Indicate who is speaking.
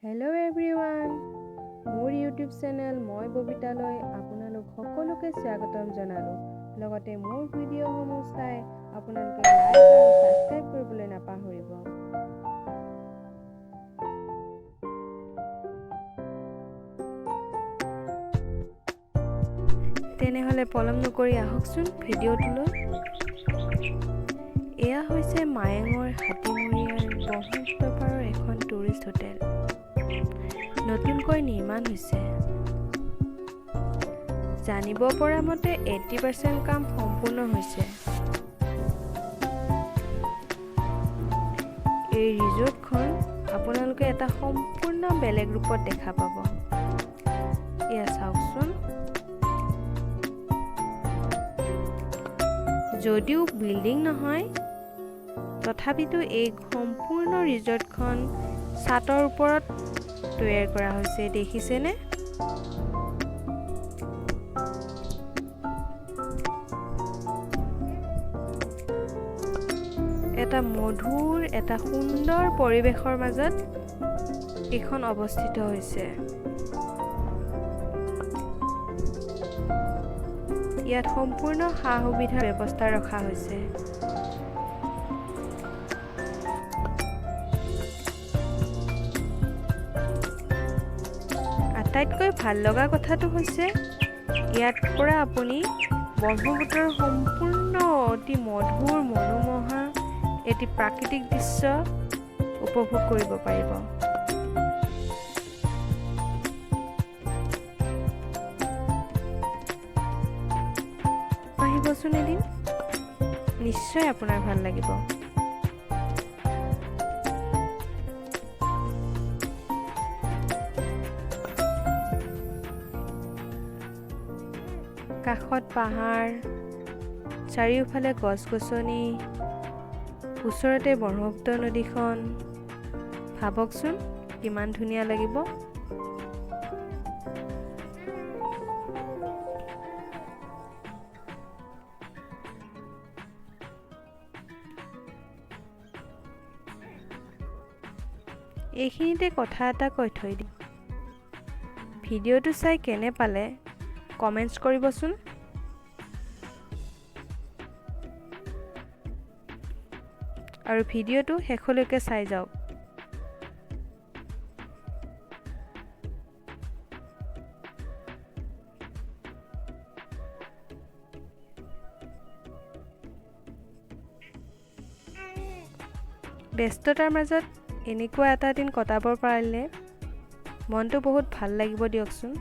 Speaker 1: Hello' everyone, মোৰ YouTube channel মই ববিতালৈ আপোনালোক সকলোকে স্বাগতম জনালোঁ। লগতে মোৰ ভিডিঅ'সমূহ চাই আপোনালোকে লাইক আৰু ছাবস্ক্ৰাইব কৰিবলৈ নাপাহৰিব। তেনেহ'লে পলম নকৰি আহকচোন ভিডিঅ'টোলৈ। এয়া হৈছে মায়ঙৰ হাতীমূৰীয়াৰ ব্ৰহ্মপুত্ৰ পাৰৰ এখন টুৰিষ্ট হোটেল। নতুনকৈ নিৰ্মাণ হৈছে। জানিব পৰা মতে 80% কাম সম্পূৰ্ণ হৈছে। এই ৰিজৰ্টখন আপোনালোকে এটা সম্পূৰ্ণ বেলেগ ৰূপত দেখা পাব। এয়া চাওকচোন। যদিও বিল্ডিং নহয়, তথাপিতো এই সম্পূৰ্ণ ৰিজৰ্টখন ছাতৰ ওপৰত তৈয়াৰ কৰা হৈছে, দেখিছেনে? এটা সুন্দৰ পৰিৱেশৰ মাজত এইখন অৱস্থিত হৈছে। ইয়াত সম্পূৰ্ণ সা-সুবিধাৰ ব্যৱস্থা ৰখা হৈছে। আটাইতকৈ ভাল লগা কথাটো হৈছে ইয়াত পৰা আপুনি ব্ৰহ্মপুত্ৰৰ সম্পূৰ্ণ অতি মধুৰ মনোমোহা এটি প্ৰাকৃতিক দৃশ্য উপভোগ কৰিব পাৰিব। আহিবচোন এদিন, নিশ্চয় আপোনাৰ ভাল লাগিব। কাষত পাহাৰ, চাৰিওফালে গছ-গছনি, ওচৰতে ব্ৰহ্মপুত্ৰ নদীখন। ভাবকচোন কিমান ধুনীয়া লাগিব। এইখিনিতে কথা এটা কৈ থৈ দিম। ভিডিঅ'টো চাই কেনে পালে কমেণ্টছ কৰিবচোন। আৰু ভিডিঅ'টো শেষলৈকে চাই যাওক। ব্যস্ততাৰ মাজত এনেকুৱা এটা দিন কটাব পাৰিলে মনটো বহুত ভাল লাগিব দিয়কচোন।